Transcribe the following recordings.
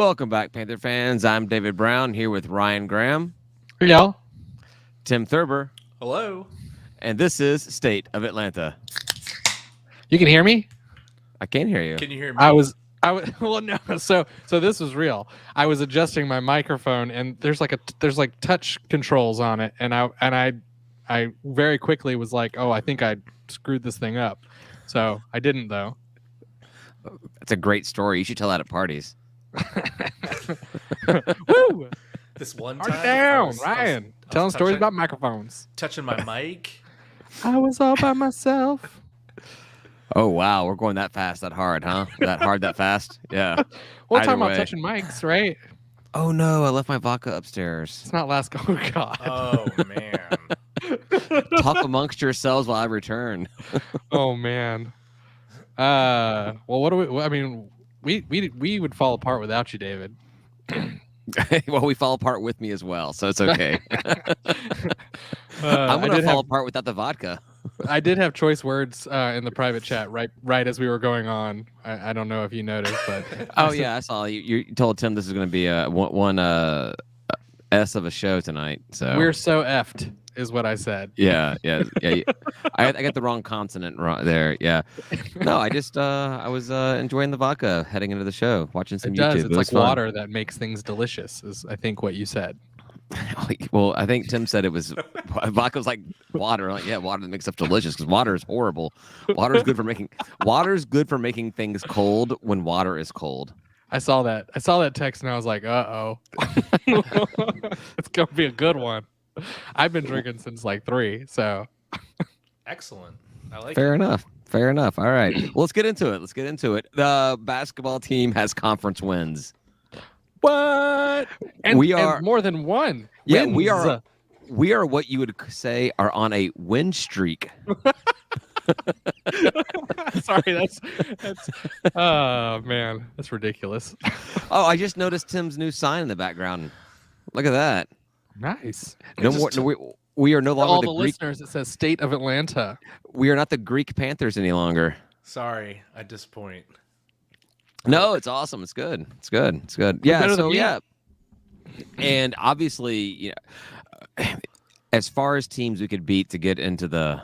Welcome back, Panther fans. I'm David Brown here with Ryan Graham, Hello. Tim Thurber, Hello. and this is State of Atlanta. You can hear me? I can't hear you. Can you hear me? I was well no. So this was real. I was adjusting my microphone and there's like touch controls on it and I very quickly was like, "Oh, I think I screwed this thing up." So, I didn't though. That's a great story. You should tell that at parties. Woo! This one Party time, down, I was Ryan. Telling stories touching- about microphones. touching my mic. I was all by myself. Oh, wow. We're going that fast, that hard, huh? That hard, that fast? Yeah. We're Either talking about way. touching mics, right? Oh, no. I left my vodka upstairs. It's not last. Oh God. Oh man. Talk amongst yourselves while I return. Oh man. Well, what do we? I mean, we would fall apart without you, David. Well, we fall apart with me as well, so it's okay. I'm I going to did fall have apart without the vodka. I did have choice words in the private chat right as we were going on. I don't know if you noticed, but Oh, yeah. I saw you. You told Tim this is going to be one S of a show tonight. So we're so effed, is what I said. Yeah. I got the wrong consonant there. Yeah. No, I just I was enjoying the vodka heading into the show, watching some It YouTube. does. It It's was like fun. water that makes things delicious. Is I think what you said. Well, I think Tim said it was vodka was like water. Like, yeah, water that makes stuff delicious because water is horrible. Water's good for making things cold when water is cold. I saw that text and I was like, uh-oh. It's gonna be a good one. I've been drinking since like 3, so Excellent. I like Fair it. enough. All right. Well, let's get into it. The basketball team has conference wins. what? And We are- and more than one. Yeah, wins. we are what you would say are on a win streak. Sorry, that's oh man, that's ridiculous. Oh, I just noticed Tim's new sign in the background. Look at that. Nice. No more. We are no For all longer the the Greek. listeners, it says State of Atlanta. We are not the Greek Panthers any longer. Sorry, I disappoint. No, it's awesome. It's good. Yeah. better than So me. yeah. And obviously, as far as teams we could beat to get into the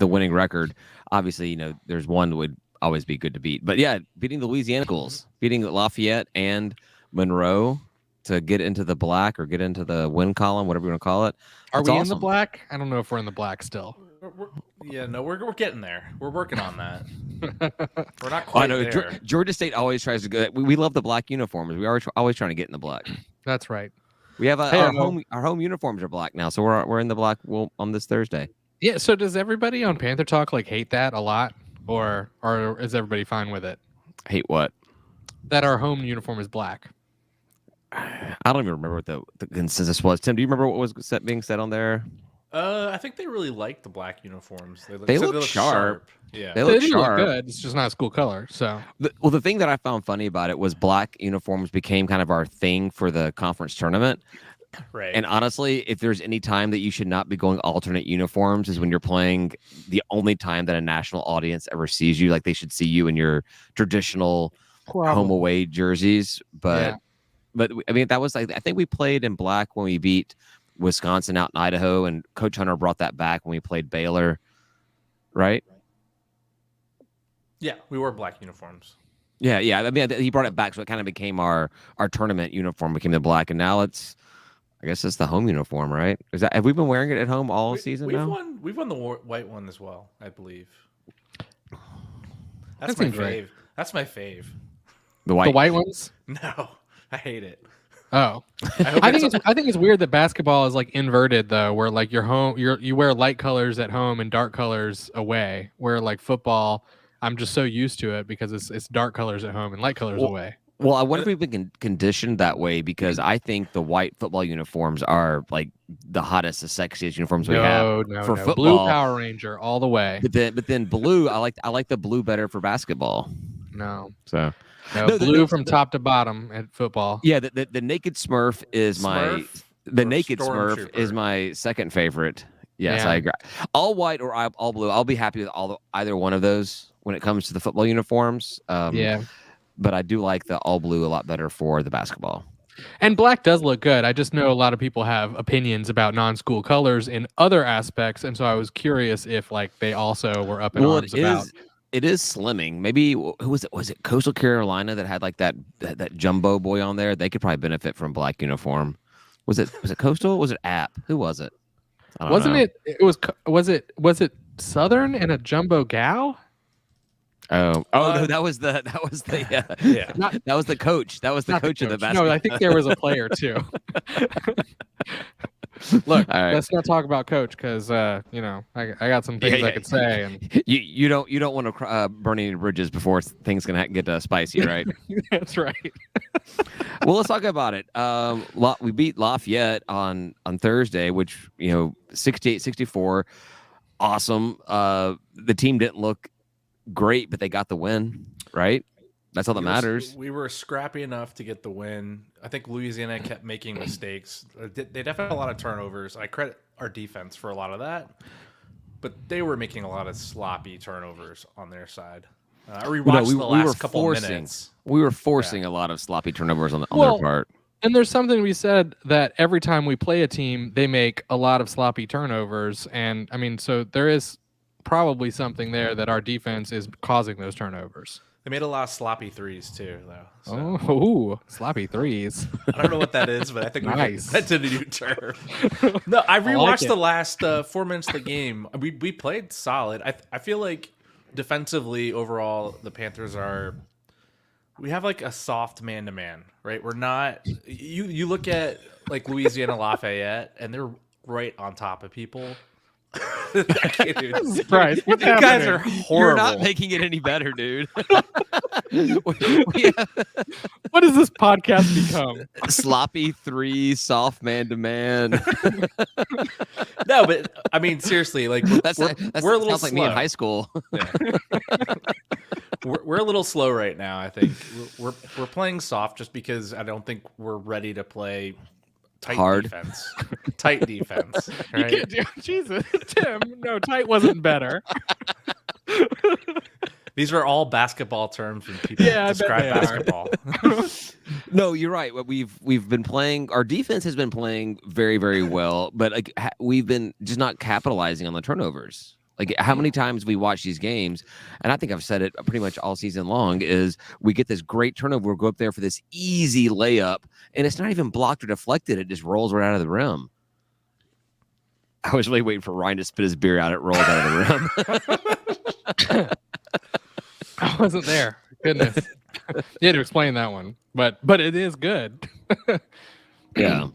winning record, obviously, there's one that would always be good to beat. But yeah, beating the Louisiana Eagles, beating Lafayette and Monroe to get into the black or get into the win column, whatever you want to call it. Are That's we in the awesome. black? I don't know if we're in the black still. We're getting there. We're working on that. We're not I quite know there. Georgia State always tries to go. We love the black uniforms. We are always trying to get in the black. That's right. We have Hey, our home uniforms are black now, so we're in the black. On this Thursday. Yeah. So does everybody on Panther Talk like hate that a lot, or is everybody fine with it? Hate what? That our home uniform is black. I don't even remember what the consensus was. Tim, do you remember what was being said on there? I think they really like the black uniforms. They said look sharp. Yeah. They look do sharp. good. It's just not a school color. So The thing that I found funny about it was black uniforms became kind of our thing for the conference tournament. Right. And honestly, if there's any time that you should not be going alternate uniforms is when you're playing the only time that a national audience ever sees you. Like they should see you in your traditional home away jerseys. But I mean, that was like, I think we played in black when we beat Wisconsin out in Idaho, and Coach Hunter brought that back when we played Baylor, right? Yeah, we wore black uniforms. Yeah. I mean, he brought it back, so it kind of became our tournament uniform, became the black, and now I guess it's the home uniform, right? Have we been wearing it at home all season now? We've won the white one as well, I believe. That's That my seems right. fave. That's my fave. The white. the white ones. No, I hate it. Oh, hope I think it's weird that basketball is like inverted though, where like you wear light colors at home and dark colors away. Where like football, I'm just so used to it because it's dark colors at home and light colors away. Well, I wonder if we've been conditioned that way because I think the white football uniforms are like the hottest, the sexiest uniforms we have No, for no. football. Blue Power Ranger all the way. But then blue, I like the blue better for basketball. No, So no, blue from top to bottom at football. yeah, the naked Smurf is the or naked Smurf Stormtrooper? is my second favorite. Yes, Yeah. I agree. All white or all blue. I'll be happy with either one of those when it comes to the football uniforms. Yeah. but I do like the all blue a lot better for the basketball. And black does look good. I just know a lot of people have opinions about non-school colors in other aspects, and so I was curious if like they also were up in arms about. It is slimming. Maybe who was it? Was it Coastal Carolina that had like that jumbo boy on there? They could probably benefit from black uniform. Was it Coastal? Was it App? Who was it? I don't Wasn't know. it? It was it Southern and a jumbo gal? Oh no, that was the Yeah. that was the coach. That was the coach of the basketball. No, I think there was a player too. Look, All right. let's not talk about coach because I got some things I could say, and You don't want to burn any bridges before things can get spicy, right? that's right. Well, let's talk about it. We beat Lafayette on Thursday, which 68-64. Awesome. The team didn't look great, but they got the win, right? That's all that matters. We were scrappy enough to get the win. I think Louisiana kept making mistakes. They definitely had a lot of turnovers. I credit our defense for a lot of that, but they were making a lot of sloppy turnovers on their side. I rewatched the last couple minutes. We were forcing a lot of sloppy turnovers on their part. And there's something we said that every time we play a team, they make a lot of sloppy turnovers. And I mean, so there is probably something there that our defense is causing those turnovers. They made a lot of sloppy threes too, though. So. Oh, sloppy threes. I don't know what that is, but I think nice. That's a new term. No, I rewatched the last 4 minutes of the game. We played solid. I feel like defensively overall, the Panthers we have like a soft man-to-man, right? We're not. You look at like Louisiana Lafayette, and they're right on top of people. Right. You guys are horrible. You're not making it any better, dude. What does this podcast become? Sloppy three, soft man-to-man. No, but I mean seriously, like we're a little sounds like slow. me in high school. Yeah. We're a little slow right now. I think we're playing soft just because I don't think we're ready to play tight defense. Tight defense. Right? You can't do, Jesus, Tim. No, tight wasn't better. These are all basketball terms when people describe basketball. No, you're right. What we've been playing, our defense has been playing very, very well, but like we've been just not capitalizing on the turnovers. Like how many times we watch these games, and I think I've said it pretty much all season long, is we get this great turnover, we'll go up there for this easy layup, and it's not even blocked or deflected. It just rolls right out of the rim. I was really waiting for Ryan to spit his beer out. It rolled out of the rim. I wasn't there. Goodness. You had to explain that one. But it is good. Yeah.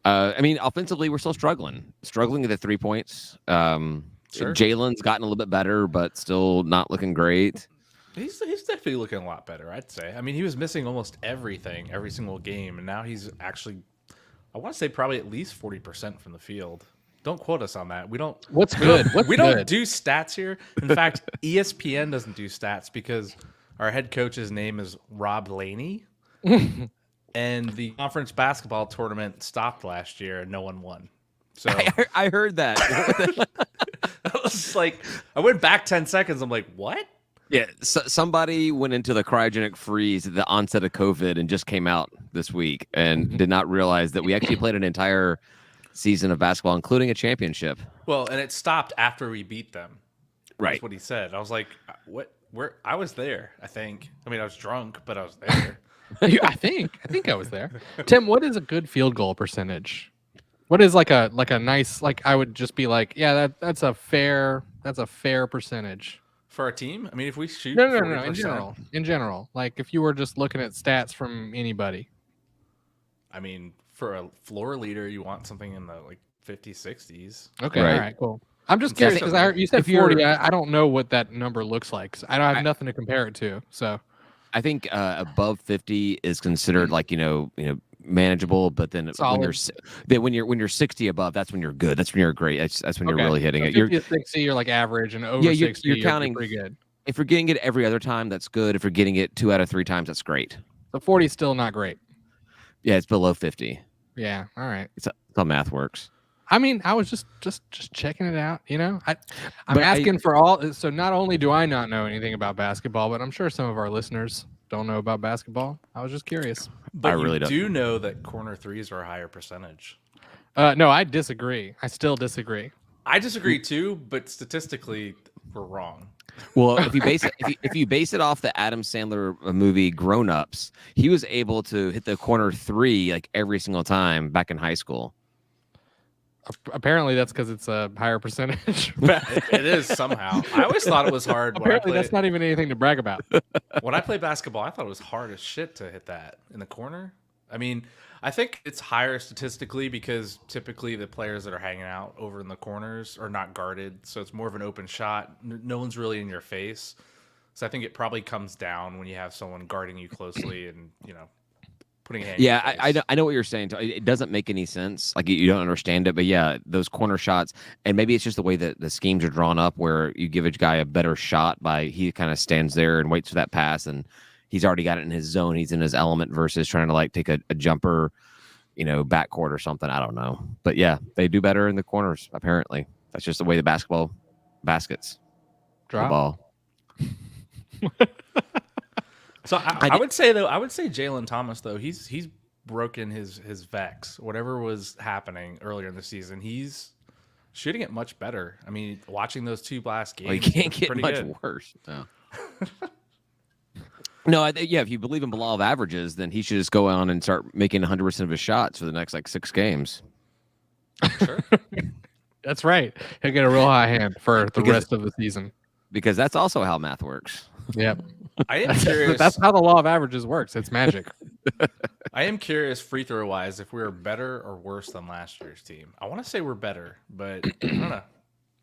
I mean, offensively, we're still struggling at the 3 points. Sure. Jalen's gotten a little bit better, but still not looking great. He's definitely looking a lot better, I'd say. I mean, he was missing almost everything, every single game, and now he's actually, I want to say probably at least 40% from the field. Don't quote us on that. We don't. What's good? We don't do stats here. In fact, ESPN doesn't do stats because our head coach's name is Rob Laney, and the conference basketball tournament stopped last year and no one won. So I heard that. I was like, I went back 10 seconds. I'm like, what? Yeah, somebody went into the cryogenic freeze at the onset of COVID and just came out this week and did not realize that we actually played an entire season of basketball, including a championship. Well, and it stopped after we beat them. Right. That's what he said. I was like, what? Where? I was there, I think. I mean, I was drunk, but I was there. I think I was there. Tim, what is a good field goal percentage? What is like a nice, like I would just be like, yeah, that's a fair percentage. For our team? I mean, if we shoot No, 40%, in general. Like if you were just looking at stats from anybody. I mean, for a floor leader, you want something in the like 50s, 60s. Okay, Right. all right, cool. I'm just curious because you said if you're- 40. I don't know what that number looks like. I don't have nothing to compare it to. So I think above 50 is considered like manageable, but then when you're 60 above, that's when you're good. That's when you're great. That's when you're really hitting it. 50 to 60, you're like average, and over 60, you're counting pretty good. If you're getting it every other time, that's good. If you're getting it 2 out of 3 times, that's great. The 40 is still not great. Yeah, it's below 50. Yeah, all right. It's how math works. I mean, I was just checking it out. I'm asking for all. So not only do I not know anything about basketball, but I'm sure some of our listeners don't know about basketball. I was just curious. But I really you don't. do know that corner threes are a higher percentage. No, I disagree. I still disagree. I disagree too, but statistically, we're wrong. Well, if you base it if you base it off the Adam Sandler movie Grown Ups, he was able to hit the corner three like every single time back in high school. Apparently, that's because it's a higher percentage. It is somehow. I always thought it was hard. Apparently, that's not even anything to brag about. When I played basketball, I thought it was hard as shit to hit that in the corner. I mean, I think it's higher statistically because typically the players that are hanging out over in the corners are not guarded, so it's more of an open shot. No one's really in your face. So I think it probably comes down when you have someone guarding you closely and, putting a hand in your face. I know what you're saying. It doesn't make any sense. Like you don't understand it, but yeah, those corner shots, and maybe it's just the way that the schemes are drawn up, where you give a guy a better shot by he kind of stands there and waits for that pass, and he's already got it in his zone. He's in his element versus trying to like take a jumper, backcourt or something. I don't know, but yeah, they do better in the corners. Apparently, that's just the way the basketball baskets Drop. the ball. So I would say Jalen Thomas though he's broken his vex. Whatever was happening earlier in the season, he's shooting it much better. I mean, watching those two last games, Well, you can't get much good. worse. No. No, if you believe in law of averages, then he should just go on and start making 100% of his shots for the next 6 games. Sure. That's right. He'll get a real high hand for the rest of the season. Because that's also how math works. Yep. I am curious. That's how the law of averages works. It's magic. I am curious, free throw wise, if we were better or worse than last year's team. I want to say we're better, but I don't know.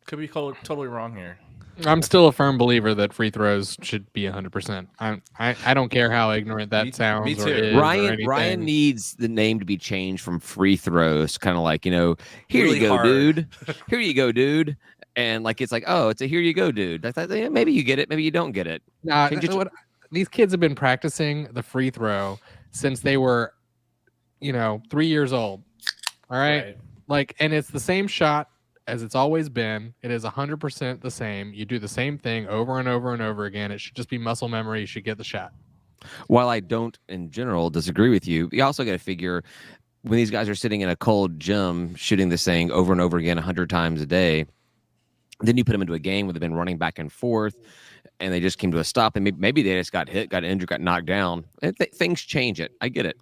Could be totally wrong here. I'm still a firm believer that free throws should be 100%. I don't care how ignorant that sounds. Me too. Or is Ryan needs the name to be changed from free throws, kind of like, here Really you go, hard. dude. Here you go, dude. And like it's like, oh, it's a here you go, dude. That's maybe you get it, maybe you don't get it. Nah, these kids have been practicing the free throw since they were, 3 years old. All right. And it's the same shot as it's always been. It is 100% the same. You do the same thing over and over and over again. It should just be muscle memory. You should get the shot. While I don't, in general, disagree with you, you also got to figure when these guys are sitting in a cold gym shooting this thing over and over again 100 times a day, then you put them into a game where they've been running back and forth, and they just came to a stop, and maybe they just got hit, got injured, got knocked down. Things change it. I get it.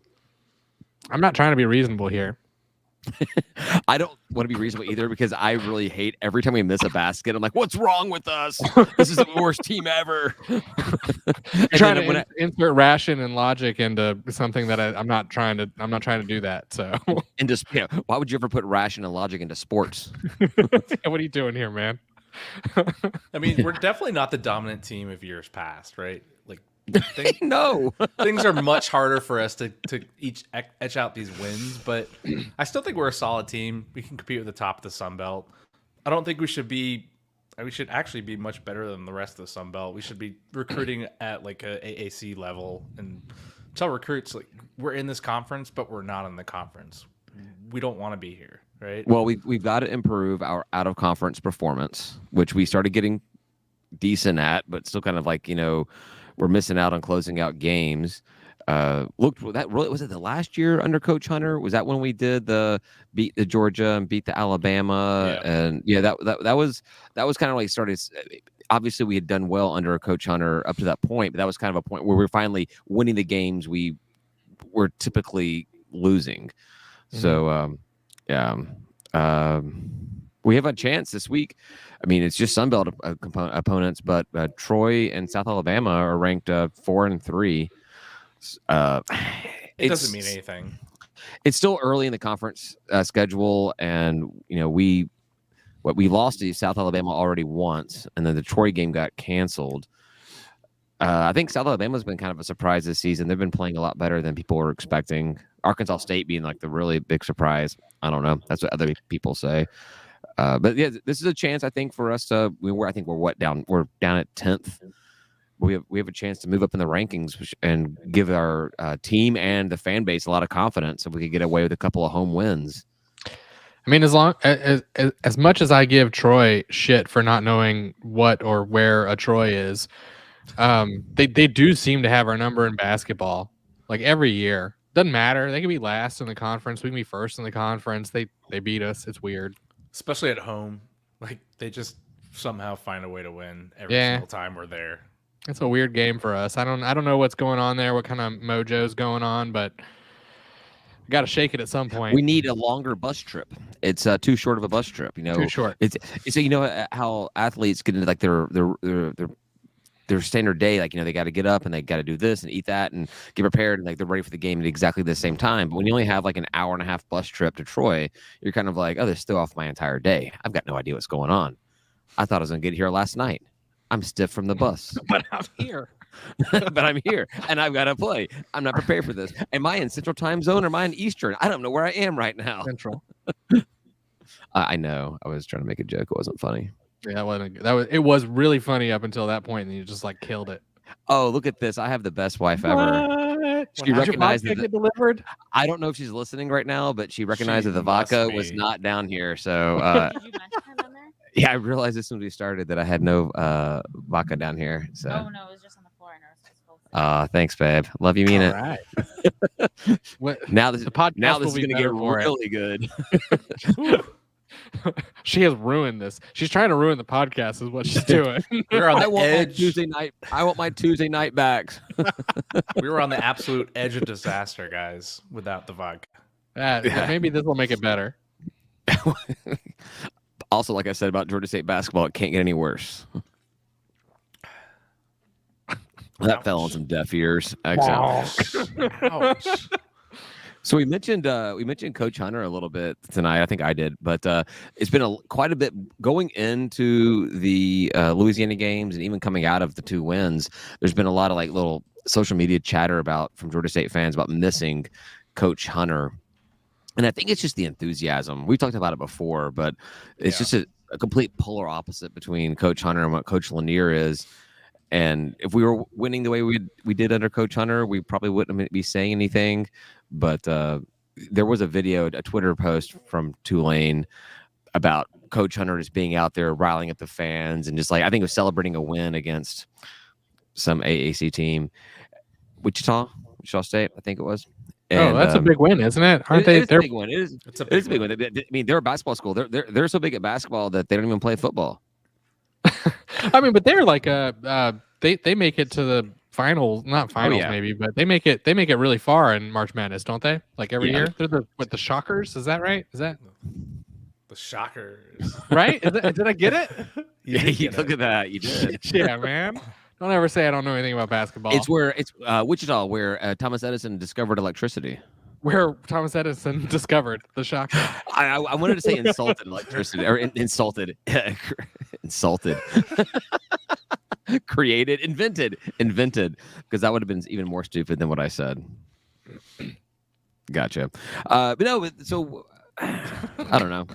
I'm not trying to be reasonable here. I don't want to be reasonable either because I really hate every time we miss a basket. I'm like, what's wrong with us? This is the worst team ever. Trying to insert ration and logic into something that I'm not trying to do that. So, and just why would you ever put ration and logic into sports? What are you doing here, man? I mean, we're definitely not the dominant team of years past, right? Like, no, things are much harder for us to each etch out these wins, but I still think we're a solid team. We can compete at the top of the Sun Belt. I don't think we should actually be much better than the rest of the Sun Belt. We should be recruiting at like a AAC level and tell recruits like we're in this conference, but we're not in the conference. We don't want to be here, right? Well, we've got to improve our out of conference performance, which we started getting decent at, but still kind of like we're missing out on closing out games. Was it the last year under Coach Hunter? Was that when we did beat the Georgia and beat the Alabama? Yeah. And that was kind of like started. Obviously, we had done well under Coach Hunter up to that point, but that was kind of a point where we were finally winning the games we were typically losing. So, we have a chance this week. I mean, it's just Sun Belt opponents, but Troy and South Alabama are ranked 4 and 3. It doesn't mean anything. It's still early in the conference schedule, and we lost to South Alabama already once, and then the Troy game got canceled. I think South Alabama's been kind of a surprise this season. They've been playing a lot better than people were expecting. Arkansas State being like the really big surprise. I don't know. That's what other people say. But yeah, this is a chance I think for us to. We're down at 10th. We have a chance to move up in the rankings and give our team and the fan base a lot of confidence if we could get away with a couple of home wins. I mean, as much as I give Troy shit for not knowing what or where a Troy is, They do seem to have our number in basketball, like every year. Doesn't matter. They can be last in the conference. We can be first in the conference. They beat us. It's weird, especially at home. Like they just somehow find a way to win every single time we're there. It's a weird game for us. I don't know what's going on there. What kind of mojo's going on, but got to shake it at some point. We need a longer bus trip. It's too short of a bus trip. Too short. It's so how athletes get into like their standard day. Like they got to get up and they got to do this and eat that and get prepared and like they're ready for the game at exactly the same time. But when you only have like an hour and a half bus trip to Troy, you're kind of like, oh, they're still off my entire day. I've got no idea what's going on. I thought I was gonna get here last night. I'm stiff from the bus, but I'm here. But I'm here and I've got to play. I'm not prepared for this. Am I in Central Time Zone or am I in Eastern? I don't know where I am right now. Central. I know. I was trying to make a joke. It wasn't funny. Yeah, it was really funny up until that point, and you just like killed it. Oh, look at this! I have the best wife ever. She recognized that get delivered. I don't know if she's listening right now, but she recognized that the vodka was not down here. So. Did you mention him in there? Yeah, I realized as soon as we started that I had no vodka down here. So. Oh no, it was just on the floor, and I was just supposed to. Thanks, babe. Love you, mean it. Right. Now this is going to get really good. She has ruined this. She's trying to ruin the podcast, is what she's doing. We're on the edge. Tuesday night. I want my Tuesday night backs. We were on the absolute edge of disaster, guys, without the vodka. Maybe this will make it better. Also, like I said about Georgia State basketball, it can't get any worse. That fell on some deaf ears. Excellent. Ouch. So we mentioned Coach Hunter a little bit tonight. I think I did, but it's been quite a bit going into the Louisiana games and even coming out of the 2 wins. There's been a lot of like little social media chatter from Georgia State fans about missing Coach Hunter. And I think it's just the enthusiasm. We talked about it before, but it's just a complete polar opposite between Coach Hunter and what Coach Lanier is. And if we were winning the way we did under Coach Hunter, we probably wouldn't be saying anything. But there was a Twitter post from Tulane about Coach Hunter just being out there riling up the fans and just like I think it was celebrating a win against some AAC team, Wichita State, I think it was. And, that's a big win, isn't it? Aren't they? It's a big win. It's a big win. I mean, they're a basketball school. They're so big at basketball that they don't even play football. I mean, but they're like they make it to the finals, not finals maybe, but they make it really far in March Madness, don't they? Like every year, they're the Shockers. Is that right? Is that the Shockers? Right? Did I get it? Yeah, look at that. You did. Yeah, man. Don't ever say I don't know anything about basketball. It's Wichita, where Thomas Edison discovered electricity. Where Thomas Edison discovered the shocker. I wanted to say insulted electricity or insulted, created, invented, because that would have been even more stupid than what I said. Gotcha. But no, so I don't know.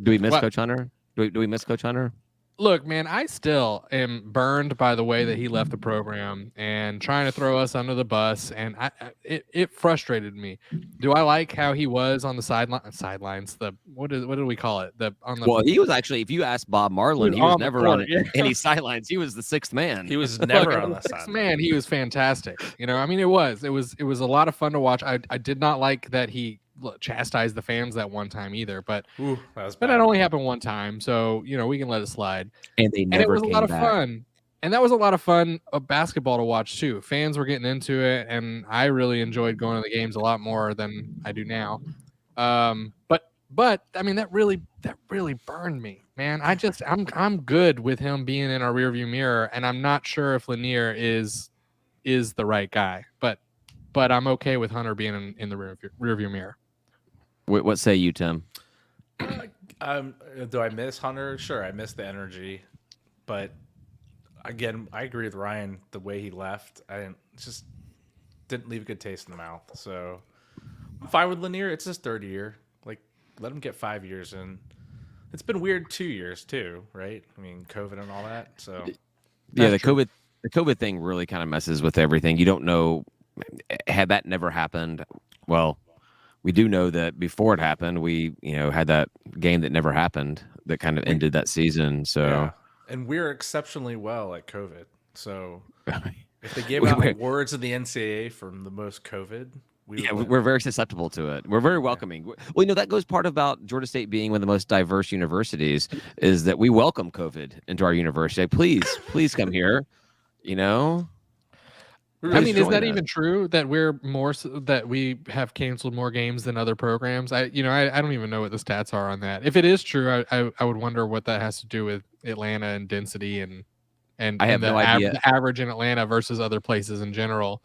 Do we miss Coach Hunter? Do we miss Coach Hunter? Look, man, I still am burned by the way that he left the program and trying to throw us under the bus, and it frustrated me. Do I like how he was on the sidelines? What did we call it? Well, he was actually. If you ask Bob Marlin, he was never on any sidelines. He was the 6th man. He was never on the sixth man. He was fantastic. I mean, it was a lot of fun to watch. I did not like that he chastise the fans that one time either, but that only happened one time, so we can let it slide. And it was a lot of fun, and that was a lot of fun of basketball to watch too. Fans were getting into it, and I really enjoyed going to the games a lot more than I do now. But I mean that really burned me, man. I'm good with him being in our rearview mirror, and I'm not sure if Lanier is the right guy, but I'm okay with Hunter being in the rearview mirror. What say you, Tim? Do I miss Hunter? Sure, I miss the energy, but again, I agree with Ryan. The way he left, just didn't leave a good taste in the mouth. So I'm fine with Lanier. It's his 3rd year. Like, let him get 5 years in. It's been weird 2 years too, right? I mean, COVID and all that. So yeah, the COVID thing really kind of messes with everything. You don't know. Had that never happened, well, we do know that before it happened, we had that game that never happened that kind of ended that season. So, and we're exceptionally well at COVID. So if they gave out awards in the NCAA from the most COVID, we're very susceptible to it. We're very welcoming. Well, that goes part about Georgia State being one of the most diverse universities is that we welcome COVID into our university. Please come here. I mean, is that even true that that we have canceled more games than other programs? I don't even know what the stats are on that. If it is true, I would wonder what that has to do with Atlanta and density and I have no idea. The average in Atlanta versus other places in general.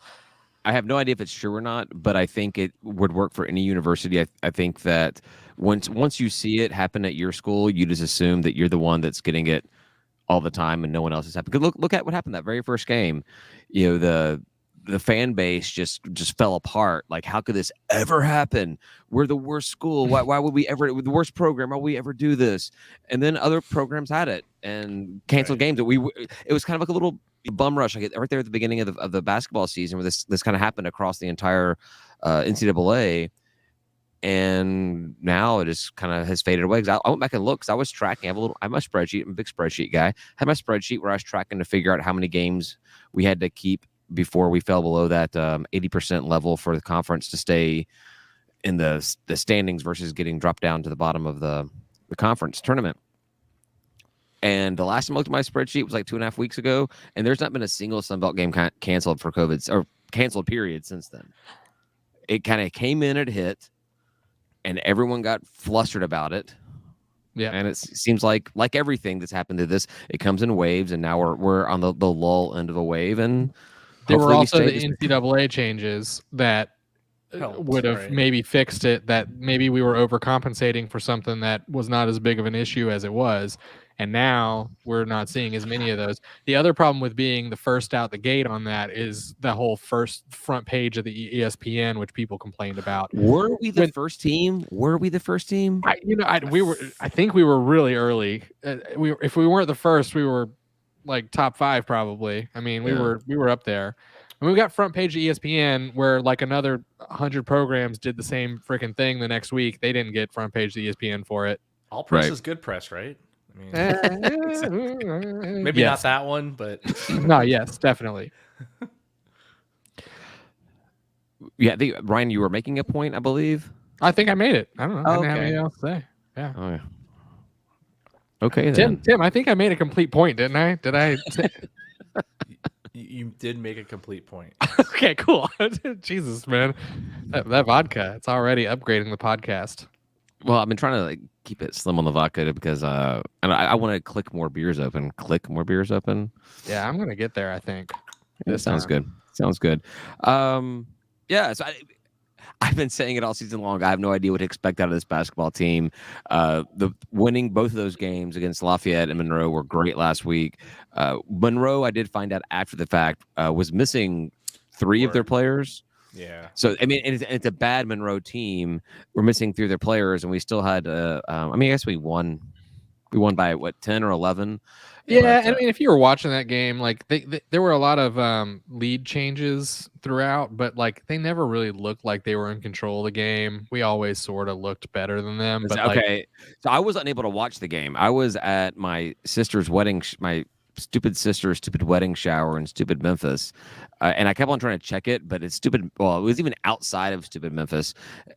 I have no idea if it's true or not, but I think it would work for any university. I think that once you see it happen at your school, you just assume that you're the one that's getting it all the time and no one else is happening. Because look at what happened that very first game. The fan base just fell apart. Like, how could this ever happen? We're the worst school. Why would we ever, the worst program? Why would we ever do this? And then other programs had it and canceled games. It was kind of like a little bum rush. Like right there at the beginning of the basketball season, where this kind of happened across the entire NCAA. And now it just kind of has faded away. I went back and looked because I was tracking. I have my spreadsheet. I'm a big spreadsheet guy. I had my spreadsheet where I was tracking to figure out how many games we had to keep before we fell below that 80% level for the conference to stay in the standings versus getting dropped down to the bottom of the conference tournament. And the last time I looked at my spreadsheet was like 2.5 weeks ago, and there's not been a single Sunbelt game canceled for COVID or canceled period since then. It kind of came in, it hit, and everyone got flustered about it. Yeah, and it seems like everything that's happened to this, it comes in waves, and now we're on the lull end of a wave. And there were also the NCAA changes that would have maybe fixed it. That maybe we were overcompensating for something that was not as big of an issue as it was. And now we're not seeing as many of those. The other problem with being the first out the gate on that is the whole first front page of the ESPN, which people complained about. Were we the first team? I think we were really early. If we weren't the first, we were like top 5 probably. I mean, we were up there. And we got front page of ESPN where like another 100 programs did the same freaking thing the next week. They didn't get front page of ESPN for it. All press is good press, right? I mean, maybe not that one, but no, yes, definitely. Yeah, Ryan, you were making a point, I believe. I think I made it. I don't know. I didn't have anything else to say. Yeah. Oh, yeah. Okay, then. Tim, I think I made a complete point, didn't I? Did I? You did make a complete point. Okay, cool. Jesus, man, that vodka, it's already upgrading the podcast. Well, I've been trying to keep it slim on the vodka because I want to click more beers open. Yeah, I'm gonna get there. I think. That sounds good. Sounds good. Yeah. So I've been saying it all season long. I have no idea what to expect out of this basketball team. The winning both of those games against Lafayette and Monroe were great last week. Monroe, I did find out after the fact, was missing 3 of their players. Yeah. So I mean, it's a bad Monroe team. We're missing 3 of their players, and we still had. I guess we won. We won by what, 10 or 11. Yeah, but, I mean, if you were watching that game, like there were a lot of lead changes throughout, but like they never really looked like they were in control of the game. We always sort of looked better than them. But okay, so I was unable to watch the game. I was at my sister's wedding, my stupid sister's stupid wedding shower in stupid Memphis, and I kept on trying to check it, but it's stupid. Well, it was even outside of stupid Memphis,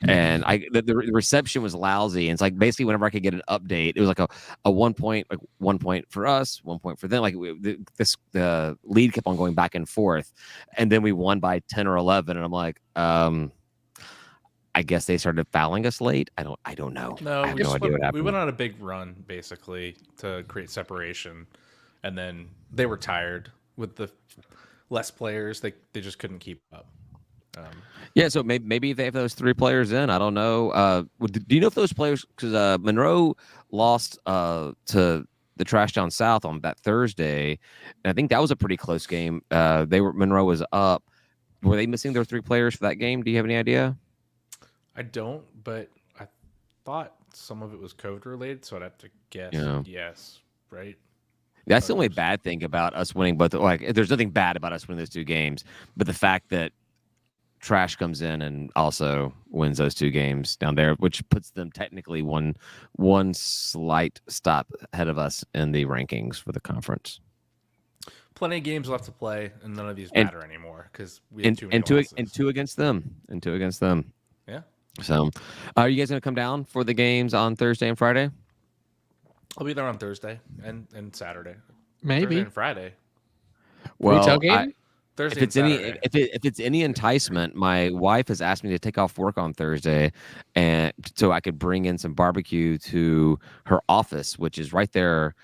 and the reception was lousy. And it's like basically whenever I could get an update, it was like a 1 point, like 1 point for us, 1 point for them. Like the lead kept on going back and forth, and then we won by 10 or 11, and I'm like, I guess they started fouling us late. I don't know. No, we went on a big run basically to create separation. And then they were tired with the less players. They just couldn't keep up. Yeah, so maybe they have those 3 players in. I don't know. Do you know if those players, because Monroe lost to the Trash Down South on that Thursday, and I think that was a pretty close game. Monroe was up. Were they missing their 3 players for that game? Do you have any idea? I don't, but I thought some of it was COVID related, so I'd have to guess yes, right? That's the only bad thing about us winning both. Like, there's nothing bad about us winning those 2 games, but the fact that Trash comes in and also wins those 2 games down there, which puts them technically one slight stop ahead of us in the rankings for the conference. plenty of games left to play, and none of these And- matter anymore because we have too many losses. and two against them. Yeah. So, are you guys going to come down for the games on Thursday and Friday? I'll be there on Thursday and Saturday. Maybe. Thursday and Friday. Well, tailgating? Thursday if it's and any Saturday. if it's any enticement, my wife has asked me to take off work on Thursday, and so I could bring in some barbecue to her office, which is right there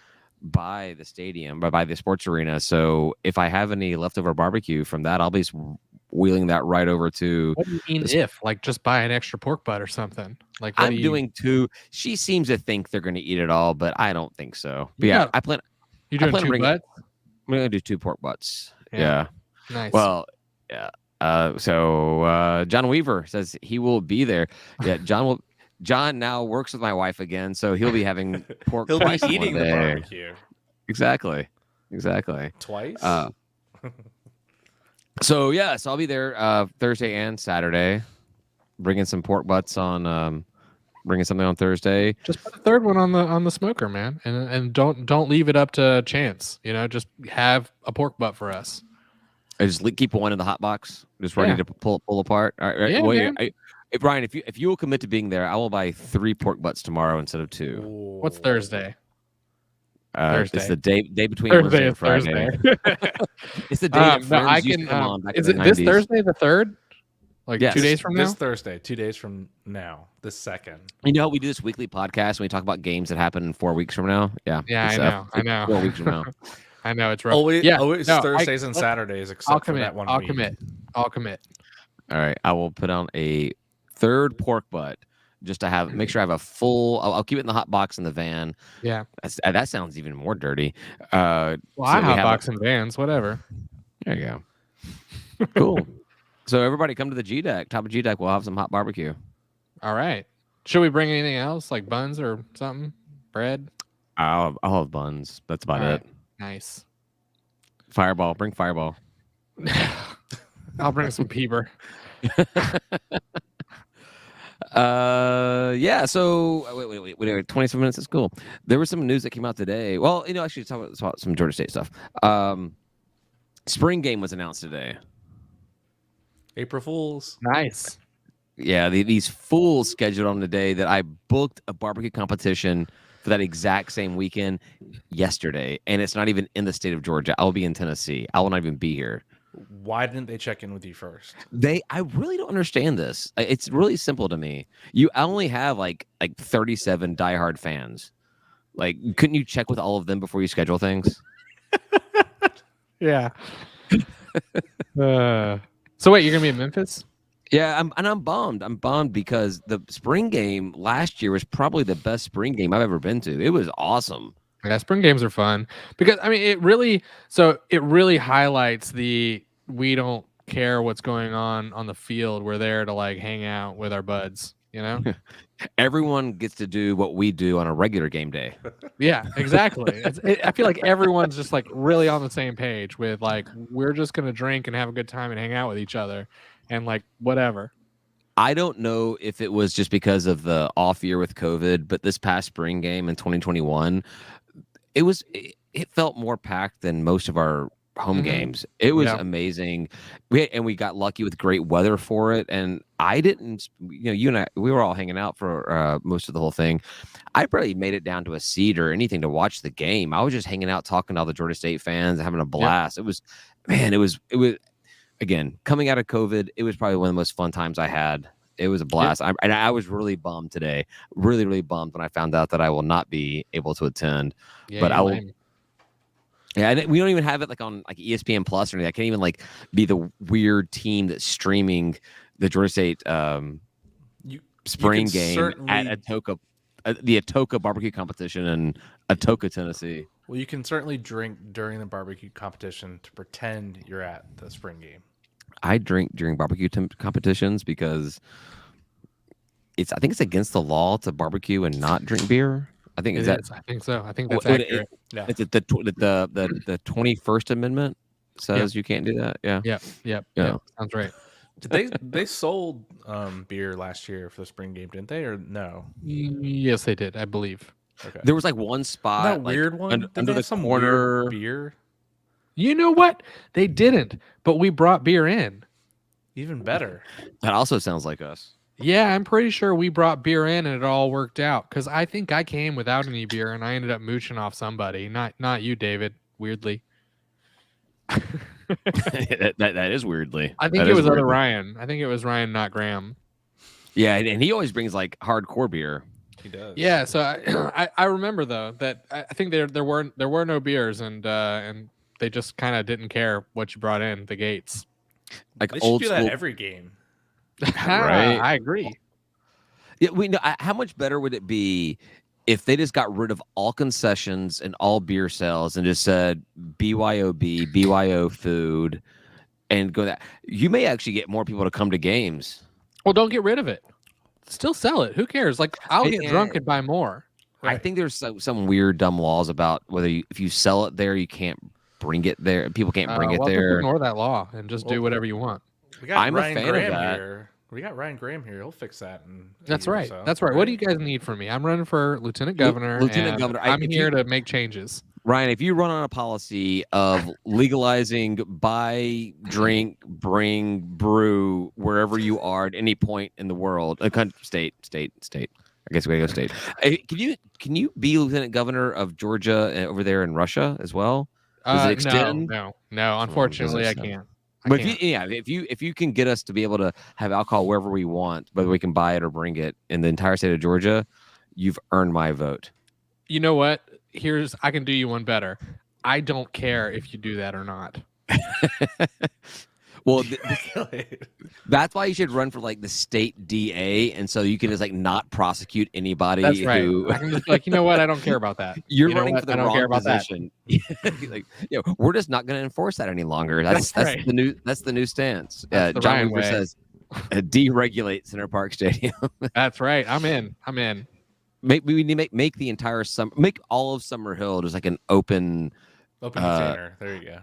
by the stadium, by the sports arena. So if I have any leftover barbecue from that, I'll be wheeling that right over to. What do you mean if? Like just buy an extra pork butt or something? Like what I'm doing two. She seems to think they're going to eat it all, but I don't think so. But yeah, I plan. You doing plan to two bring- butts? I'm going to do 2 pork butts. Yeah. Yeah. Nice. Well, yeah. So John Weaver says he will be there. Yeah, John now works with my wife again, so he'll be having pork. He'll be twice in eating one the day. barbecue Exactly. twice. So I'll be there Thursday and Saturday, bringing some pork butts on. Bringing something on Thursday. just put a third one on the smoker, man, and don't leave it up to chance. Just have a pork butt for us. I just keep one in the hot box, just ready to pull apart. All right, Yeah, well, man. Brian, if you will commit to being there, I will buy 3 pork butts tomorrow instead of 2. What's Thursday? It's Thursday. the day between Wednesday and Friday. It's the day that No, Friends I used to can. come on back Is in it the this 90s. Thursday, the 3rd? Like Yes. 2 days from now? This Thursday, 2 days from now, the 2nd. You know how we do this weekly podcast and we talk about games that happen 4 weeks from now? Yeah. Yeah, it's, I know. 4 weeks from now. I know it's rough. Always, yeah, always no, Thursdays and Saturdays, except I'll for commit. that one I'll week. commit. I'll commit. All right. I will put on a 3rd pork butt just to make sure I have a full. I'll keep it in the hot box in the van. Yeah. That sounds even more dirty. Well, I have boxing vans, whatever. There you go. Cool. So everybody come to the G deck. Top of G deck. We'll have some hot barbecue. All right. Should we bring anything else, like buns or something? Bread? I'll have buns. That's about All right. it. Nice. Fireball. Bring Fireball. I'll bring some peeber. So wait, 27 minutes is cool. There was some news that came out today. Well, actually talk about some Georgia State stuff. Spring game was announced today. April Fools. Nice. Yeah, these fools scheduled on the day that I booked a barbecue competition for that exact same weekend yesterday, and it's not even in the state of Georgia. I'll be in Tennessee. I will not even be here. Why didn't they check in with you first? I really don't understand this. It's really simple to me. I only have like 37 diehard fans. Like, couldn't you check with all of them before you schedule things? Yeah. So wait, you're gonna be in Memphis? Yeah, I'm bummed. I'm bummed because the spring game last year was probably the best spring game I've ever been to. It was awesome. Yeah, spring games are fun because it really highlights we don't care what's going on the field. We're there to like hang out with our buds, Everyone gets to do what we do on a regular game day. Yeah, exactly. I feel like everyone's just like really on the same page with like we're just gonna drink and have a good time and hang out with each other and like whatever. I don't know if it was just because of the off year with COVID, but this past spring game in 2021, it felt more packed than most of our home games. It was amazing. We got lucky with great weather for it. And I didn't, you and I, we were all hanging out for most of the whole thing. I barely made it down to a seat or anything to watch the game. I was just hanging out, talking to all the Georgia State fans, having a blast. It was again, coming out of COVID, it was probably one of the most fun times I had. It was a blast. I was really bummed today. Really, really bummed when I found out that I will not be able to attend. Yeah, but I will. Yeah, and we don't even have it like on like ESPN Plus or anything. I can't even like be the weird team that's streaming the Georgia State spring game at Atoka, the Atoka barbecue competition in Atoka, Tennessee. Well, you can certainly drink during the barbecue competition to pretend you're at the spring game. I drink during barbecue competitions because I think it's against the law to barbecue and not drink beer. I think I think so. I think that's accurate. It's the 21st Amendment says you can't do that. Yeah. Yeah. Sounds right. They sold beer last year for the spring game, didn't they? Or no? Yes, they did. I believe. Okay. There was like one spot, that weird one under the some corner weird beer. You know what? They didn't, but we brought beer in. Even better. That also sounds like us. Yeah, I'm pretty sure we brought beer in and it all worked out. Because I think I came without any beer and I ended up mooching off somebody. Not you, David. Weirdly. that is weirdly. I think it was other Ryan. I think it was Ryan, not Graham. Yeah, and he always brings like hardcore beer. He does. Yeah, so I remember though that I think there were no beers and they just kind of didn't care what you brought in the gates. Like They old should do school. that every game. Right. I agree. Yeah, we know. How much better would it be if they just got rid of all concessions and all beer sales and just said BYOB, BYO food, and go that? You may actually get more people to come to games. Well, don't get rid of it. Still sell it. Who cares? Like, I'll get drunk and buy more. I think there's some weird dumb laws about whether if you sell it there, you can't bring it there. People can't bring it Well, there. just ignore that law and just do whatever you want. We got I'm a Ryan fan of Graham that. here. We got Ryan Graham here. He'll fix that. That's right. That's right. What do you guys need from me? I'm running for lieutenant governor. Lieutenant governor. I'm here to make changes. Ryan, if you run on a policy of legalizing buy, drink, bring, brew wherever you are at any point in the world, a country, state. I guess we gotta go state. Hey, can you be lieutenant governor of Georgia over there in Russia as well? Does it extend? No. Unfortunately, I can't. But if you can get us to be able to have alcohol wherever we want, whether we can buy it or bring it in the entire state of Georgia, you've earned my vote. You know what? I can do you one better. I don't care if you do that or not. Well, that's why you should run for like the state DA, and so you can just like not prosecute anybody. That's right. Who I can just be like, you know what? I don't care about that. You're You know running what? for the I don't wrong care about position. Like, we're just not going to enforce that any longer. That's right. the new stance. That's the John Ryan Weaver way. says deregulate Center Park Stadium. That's right. I'm in. We need to make the entire make all of Summer Hill just like an open container. There you go.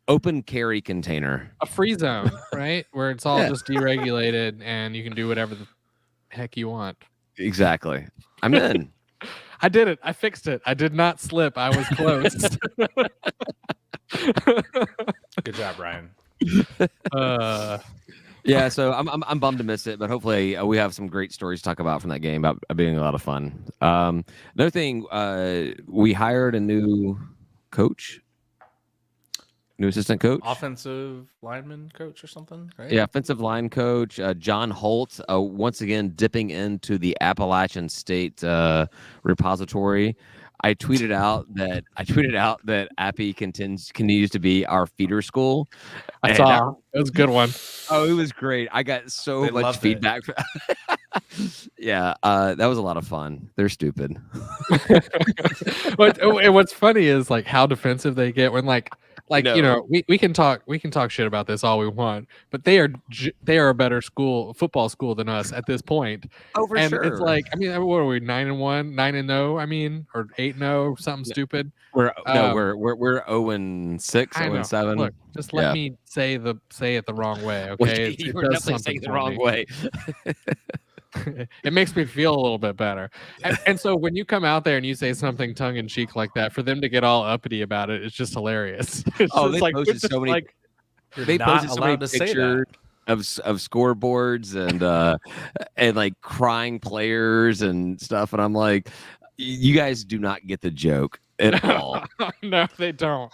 Open carry container. A free zone, right? Where it's all just deregulated and you can do whatever the heck you want. Exactly. I'm in. I did it. I fixed it. I did not slip. I was close. Good job, Ryan. Yeah, so I'm bummed to miss it, but hopefully we have some great stories to talk about from that game about being a lot of fun. Another thing, we hired a new coach. New assistant coach, offensive lineman coach or something, right? Yeah, offensive line coach John Holt, once again dipping into the Appalachian State repository. I tweeted out that Appy continues to be our feeder school. I saw it was a good one. Oh, it was great. I got so much feedback. Yeah, that was a lot of fun. They're stupid. What's funny is like how defensive they get when like you know we can talk shit about this all we want, but they are a better football school than us at this point. Oh, for and sure. It's like, I mean, what are we, 9-1, 9-0? I mean, or 8-0, something stupid. We're 0-6, 0-7. Look, just let me say it the wrong way, okay? You were definitely saying it the wrong way. It makes me feel a little bit better. And so when you come out there and you say something tongue-in-cheek like that, for them to get all uppity about it, it's just hilarious. It's they like, posted so many pictures of scoreboards and like crying players and stuff, and I'm like, you guys do not get the joke at all. No, they don't.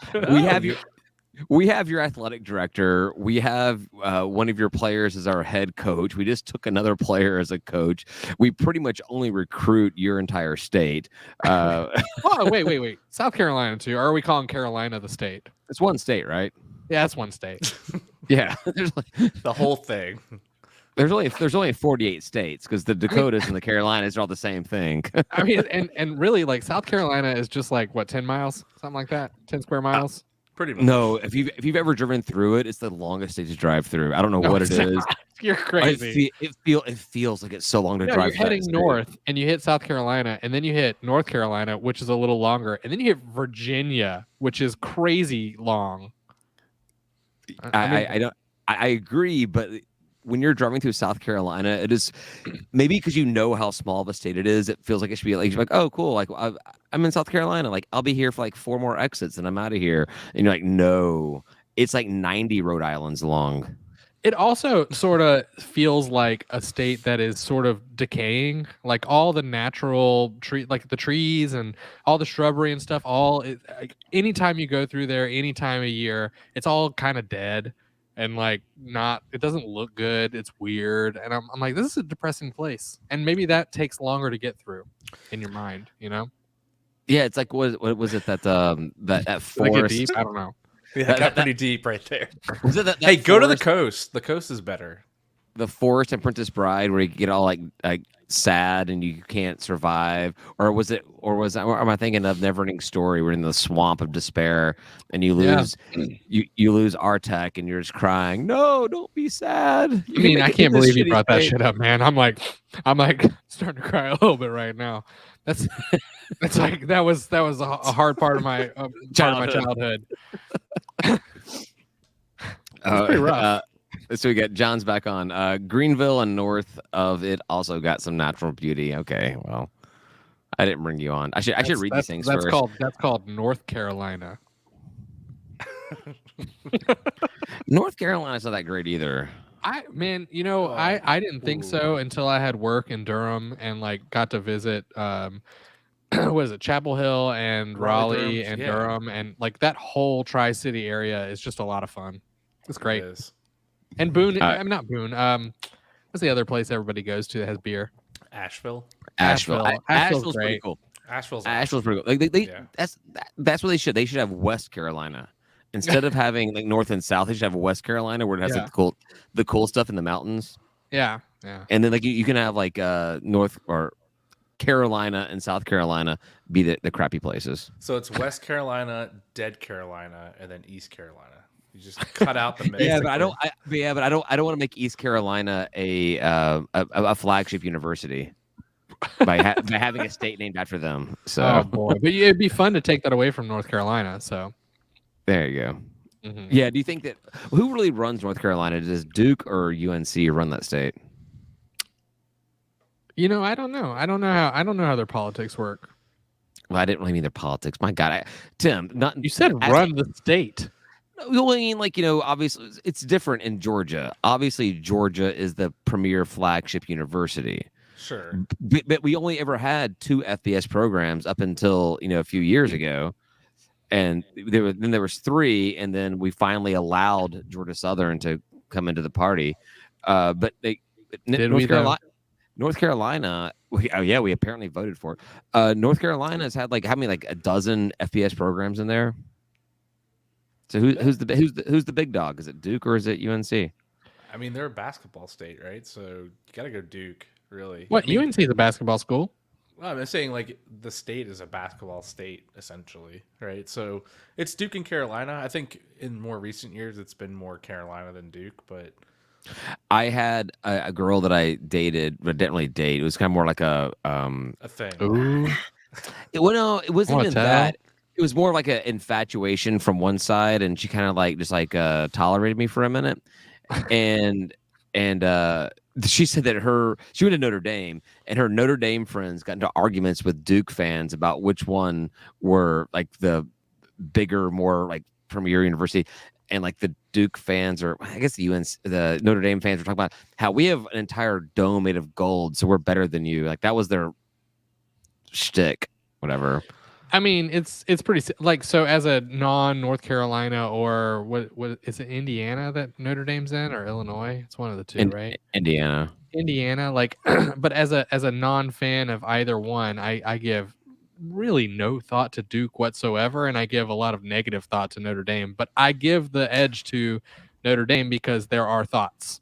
We have your athletic director. We have one of your players as our head coach. We just took another player as a coach. We pretty much only recruit your entire state. Oh, wait. South Carolina too. Or are we calling Carolina the state? It's one state, right? Yeah, it's one state. Yeah. There's the whole thing. There's only 48 states because the Dakotas and the Carolinas are all the same thing. I mean, and really, like South Carolina is just like what, 10 miles, something like that, 10 square miles. Pretty much. No, if you've ever driven through it, it's the longest state to drive through. I don't know what it is. You're crazy. It feels like it's so long to drive. You're heading north, and you hit South Carolina, and then you hit North Carolina, which is a little longer, and then you hit Virginia, which is crazy long. I agree, but when you're driving through South Carolina, it is maybe because you know how small of a state it is. It feels like it should be like, you're like, oh, cool. Like I'm in South Carolina. Like I'll be here for like 4 more exits and I'm out of here. And you're like, no, it's like 90 Rhode Islands long. It also sort of feels like a state that is sort of decaying. Like all the natural tree, like the trees and all the shrubbery and stuff. Like, anytime you go through there, any time of year, it's all kind of dead and like not. It doesn't look good. It's weird, and I'm like, this is a depressing place. And maybe that takes longer to get through in your mind. You know? Yeah, it's like what was it that that forest? forest? I don't know. Yeah, that got pretty deep right there. Was it that Hey, go to the forest? coast. The coast is better. The forest in Princess Bride where you get all like sad and you can't survive, or am I thinking of Neverending Story? We're in the swamp of despair and you lose you lose Artek and you're just crying. No, don't be sad. I mean, I can't believe you brought that shit up, man. I'm like starting to cry a little bit right now. That's like that was a hard part of my childhood. Pretty rough. So we got John's back on. Greenville and north of it also got some natural beauty. Okay, well, I didn't bring you on. I should read these things first. That's called North Carolina. North Carolina's not that great either. I didn't think so until I had work in Durham and like got to visit what is it, Chapel Hill and Raleigh and Durham, and like that whole Tri-City area is just a lot of fun. It's great. It is. And Boone, I'm not Boone. What's the other place everybody goes to that has beer? Asheville. Asheville's pretty great. cool. Asheville's pretty cool. Like that's what they should. They should have West Carolina instead of having like North and South. They should have West Carolina where it has like the cool stuff in the mountains. Yeah. And then like you can have like North or Carolina and South Carolina be the crappy places. So it's West Carolina, Dead Carolina, and then East Carolina. You just cut out the middle. Yeah, but I don't want to make East Carolina a flagship university by having a state named after them. So, oh boy, but it'd be fun to take that away from North Carolina. So, there you go. Mm-hmm. Yeah. Do you think that who really runs North Carolina? Does Duke or UNC run that state? You know, I don't know. I don't know how their politics work. Well, I didn't really mean their politics. My God, Tim, you said run the state. Well, I mean, like, obviously it's different in Georgia. Obviously, Georgia is the premier flagship university. Sure. But we only ever had 2 FBS programs up until, a few years ago. And there was 3, and then we finally allowed Georgia Southern to come into the party. But North Carolina, we apparently voted for it. North Carolina's had like how many, like a dozen FBS programs in there. So who's the big dog? Is it Duke or is it UNC? I mean, they're a basketball state, right? So you got to go Duke, really. What, UNC is a basketball school? Well, I'm saying like the state is a basketball state essentially, right? So it's Duke and Carolina. I think in more recent years it's been more Carolina than Duke, but I had a girl that I dated, but didn't really date. It was kind of more like a thing. Ooh. It wasn't even that. It was more like an infatuation from one side, and she kind of like just like tolerated me for a minute, and she said that she went to Notre Dame, and her Notre Dame friends got into arguments with Duke fans about which one were like the bigger, more like premier university, and like the Duke fans, or I guess the Notre Dame fans were talking about how we have an entire dome made of gold, so we're better than you. Like that was their shtick, whatever. I mean, it's pretty like, so as a non-North Carolina or what is it, Indiana that Notre Dame's in, or Illinois? It's one of the two, right? Indiana, like, but as a non-fan of either one, I give really no thought to Duke whatsoever, and I give a lot of negative thought to Notre Dame. But I give the edge to Notre Dame because there are thoughts.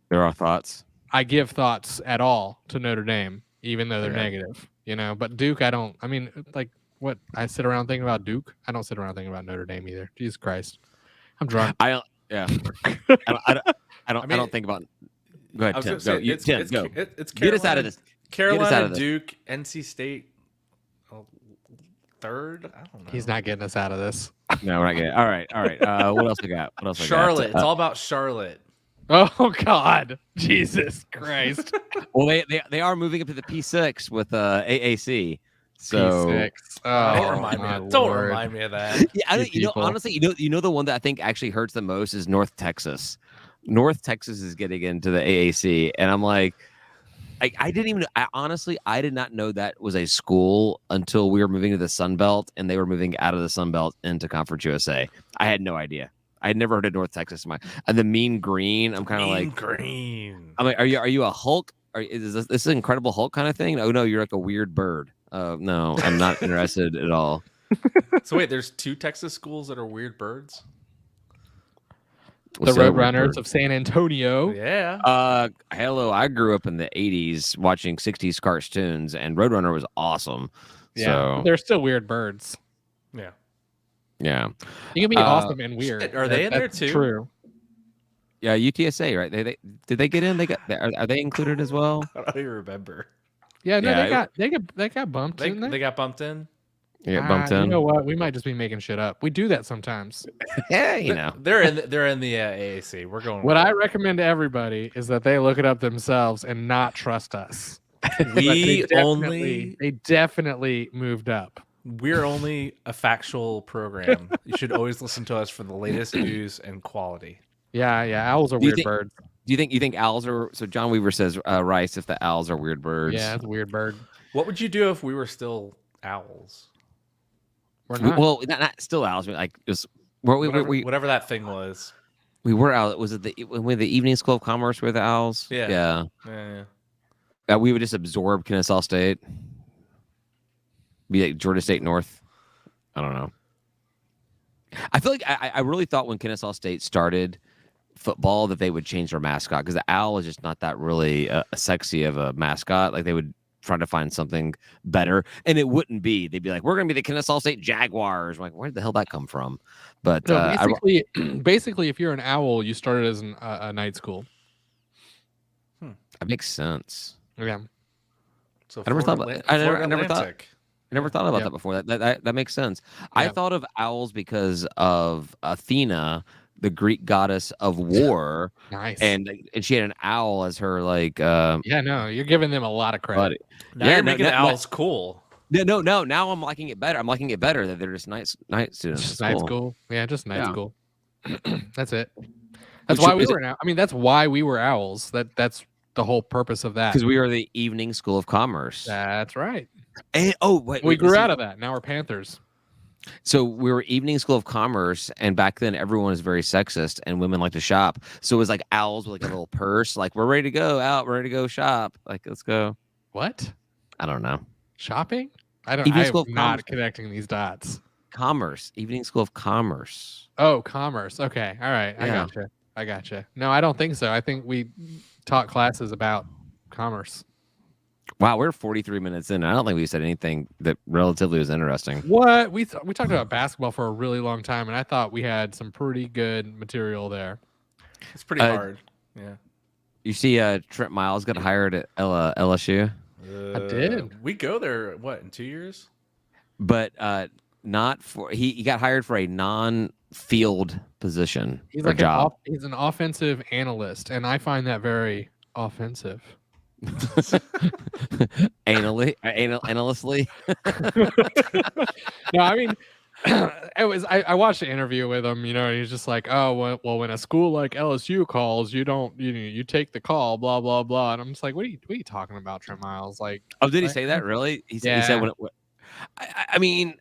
There are thoughts. I give thoughts at all to Notre Dame, even though they're negative. But Duke, I don't. I mean, like, what I sit around thinking about Duke. I don't sit around thinking about Notre Dame either. Jesus Christ, I'm drunk. I don't think about. Go ahead, Tim. Go. It's Get us out of this. Carolina, Duke, NC State, third. I don't know. He's not getting us out of this. No, we're not getting. All right. What else we got? Charlotte. It's all about Charlotte. Oh God, Jesus Christ. Well, they are moving up to the P6 with AAC. So P6. Don't Oh, remind me. my Don't Lord. remind me of that. yeah, I don't, People. honestly, you know the one that I think actually hurts the most is North Texas. North Texas is getting into the AAC, and I'm like, I didn't even. I did not know that was a school until we were moving to the Sun Belt, and they were moving out of the Sun Belt into Conference USA. I had no idea. I had never heard of North Texas. And the Mean Green. I'm kind of like green. I'm like, are you a Hulk? Is this an Incredible Hulk kind of thing? Oh no, you're like a weird bird. No, I'm not interested at all. So wait, there's 2 Texas schools that are weird birds. The What's that weird Roadrunners bird? of San Antonio. Yeah. Hello. I grew up in the '80s watching '60s cartoons, and Roadrunner was awesome. Yeah, So but they're still weird birds. Yeah. yeah, You can be awesome and weird. shit, are they in there That's too? True. yeah. UTSA, right? They did they get in? Are they included as well? I don't even remember. Yeah, no, Yeah, they got bumped. They, didn't they? they got bumped in. Yeah, bumped You in. know what? We might just be making shit up. We do that sometimes. Yeah, you know. They're in the AAC. We're going. What I recommend to everybody is that they look it up themselves and not trust us. we They definitely moved up. we're only a factual program. You should always listen to us for the latest news and quality. Yeah. Owls are Do you weird think- birds. Do you think owls are? So John Weaver says, Rice, if the owls are weird birds. Yeah, it's a weird bird. What would you do if we were still owls? We're not. Well, not still owls. But like just Whatever that thing was. we were out. Was it when the Evening School of Commerce were the owls? Yeah. Yeah. We would just absorb Kennesaw State. Be like Georgia State North. I don't know. I feel like I really thought when Kennesaw State started football that they would change their mascot because the owl is just not that really sexy of a mascot. Like they would try to find something better, and it wouldn't be. They'd be like, "We're going to be the Kennesaw State Jaguars." I'm like, where did the hell that come from? But No, basically, if you're an owl, you started as a night school. that makes sense. Yeah. So I never thought about- I never thought- Atlantic. I never thought about Yeah. that before. That makes sense. I Yeah. thought of owls because of Athena, the Greek goddess of war, Nice. and she had an owl as her yeah, no, you're giving them a lot of credit. buddy. Now Yeah, you're no, making no, owls cool. No. Now I'm liking it better. I'm liking it better that they're just night students. Just It's night cool. school. Yeah, just night Yeah. school. That's it. That's Which why we is- were. I mean, that's why we were owls. That's the whole purpose of that. Because we are the Evening School of Commerce. That's right. And, wait, We grew listen. out of that. Now we're Panthers. So we were Evening School of Commerce, and back then everyone was very sexist, and women like to shop. So it was like owls with like a little purse, like we're ready to go out, we're ready to go shop, like let's go. What? I don't know. Shopping? I don't. Evening I'm School of not Commerce. connecting these dots. Commerce, Evening School of Commerce. Oh, commerce. Okay. All right. Yeah. I gotcha. No, I don't think so. I think we taught classes about commerce. Wow, we're 43 minutes in. I don't think we said anything that relatively was interesting. What? We talked about basketball for a really long time, and I thought we had some pretty good material there. It's pretty hard. Yeah. You see, Trent Miles got hired at LSU, I did. We go there, what, in 2 years? but not for he got hired for a non-field position He's or like job. he's an offensive analyst, and I find that very offensive. Analystly. No, I mean, it was. I watched the interview with him. You know, and he's just like, "Oh, well, when a school like LSU calls, you don't, you take the call, blah blah blah." And I'm just like, "What are you talking about, Trent Miles?" Like, Oh, did he Right. say that really? He Yeah. said when I mean,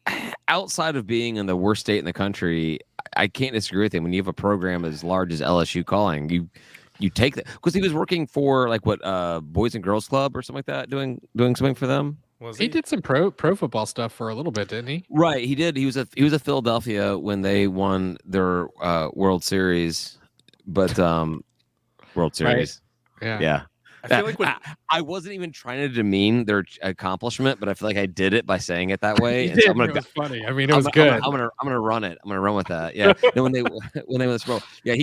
outside of being in the worst state in the country, I can't disagree with him. When you have a program as large as LSU calling, you take that because he was working for like what Boys and Girls Club or something like that, doing something for them. Was he did some pro football stuff for a little bit, didn't he? Right, he did. He was a Philadelphia when they won their World Series, but World Series. Yeah. Yeah. I feel like when I wasn't even trying to demean their accomplishment, but I feel like I did it by saying it that way. He and did. so I'm gonna It was funny. I mean, it was I'm good. gonna run it. I'm gonna run with that. Yeah. And when they won this role, yeah,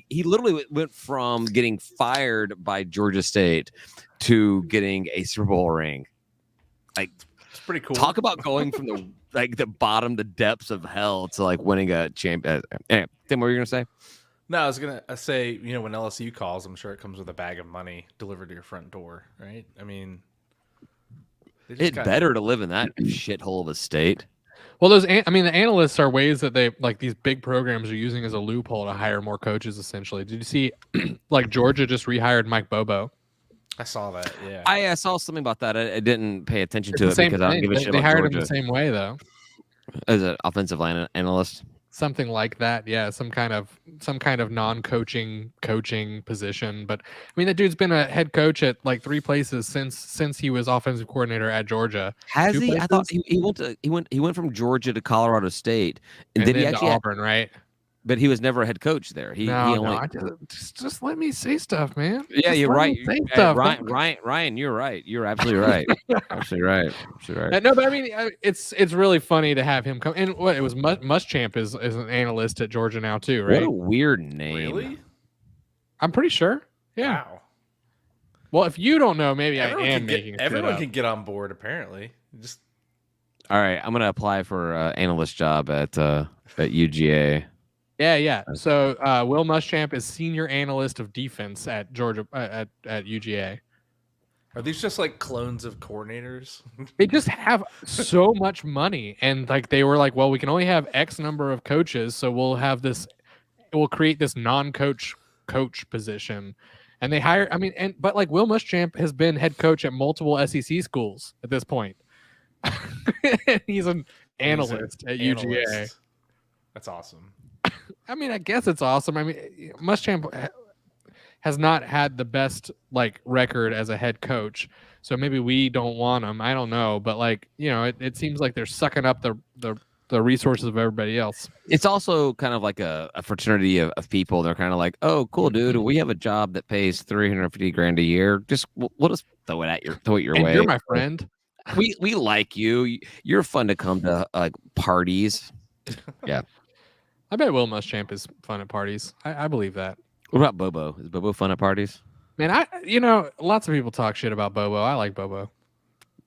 he literally went from getting fired by Georgia State to getting a Super Bowl ring. Like, it's pretty cool. talk about going from the bottom, the depths of hell to like winning a champion. Anyway, Tim, what were you gonna say? No, I was gonna say, when LSU calls, I'm sure it comes with a bag of money delivered to your front door, right? I mean, It's better to live in that shithole of a state. Well, the analysts are ways that they like these big programs are using as a loophole to hire more coaches. Essentially, did you see, like Georgia just rehired Mike Bobo? I saw that. Yeah, I saw something about that. I didn't pay attention It's to the it same because I don't thing. give a shit They about hired Georgia him the same way though. as an offensive line analyst. Something like that, yeah. Some kind of non-coaching coaching position. But I mean, that dude's been a head coach at like 3 places since he was offensive coordinator at Georgia. Has 2 he? I places? thought he went from Georgia to Colorado State, And did he then to actually? Auburn, right? But he was never a head coach there. He only. I just let me say stuff, man. Yeah, Just you're let right. me say Hey, stuff. Ryan, you're right. You're absolutely right. Absolutely right. Absolutely right. No, but I mean, it's really funny to have him come. And what it was, Muschamp is an analyst at Georgia now too, right? What a weird name. really? I'm pretty sure. Yeah. Wow. Well, if you don't know, maybe Everyone I am can making get, shit everyone up. can get on board. Apparently, just All right, I'm gonna apply for analyst job at UGA. Yeah. So Will Muschamp is senior analyst of defense at Georgia at UGA. are these just like clones of coordinators? They just have so much money, and like they were like, well, we can only have X number of coaches, so we'll create this non-coach coach position, and they hire. I mean, but like Will Muschamp has been head coach at multiple SEC schools at this point. He's an analyst at UGA. That's awesome. I mean, I guess it's awesome. I mean, Muschamp has not had the best like record as a head coach, so maybe we don't want him. I don't know, but like it seems like they're sucking up the resources of everybody else. It's also kind of like a fraternity of people. They're kind of like, oh, cool, dude. We have a job that pays $350,000 a year. Just we'll just throw it your And way. you're my friend. We like you. You're fun to come to parties. Yeah. I bet Will Muschamp is fun at parties. I believe that. What about Bobo? Is Bobo fun at parties? Man, lots of people talk shit about Bobo. I like Bobo.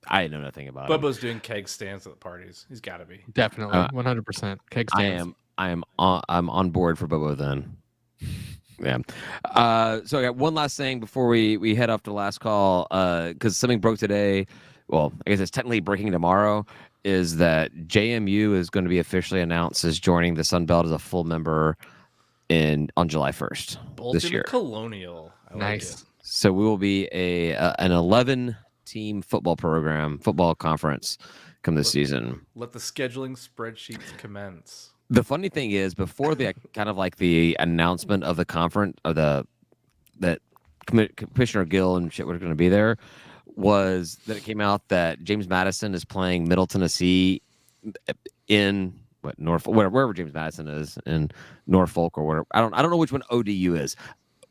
I know nothing about him. Bubba's doing keg stands at the parties. He's got to be. Definitely, 100%. Keg stands. I'm on board for Bobo then. Yeah. So I got one last thing before we head off to the last call. Because something broke today. Well, I guess it's technically breaking tomorrow. Is that JMU is going to be officially announced as joining the Sun Belt as a full member on July 1st this year. Colonial. Nice. So we will be an 11-team football conference come this season. Let the scheduling spreadsheets commence. The funny thing is, before the kind of like the announcement of the conference or that Commissioner Gill and shit were going to be there, was that it came out that James Madison is playing Middle Tennessee in Norfolk, wherever James Madison is in Norfolk or whatever. I don't know which one ODU is.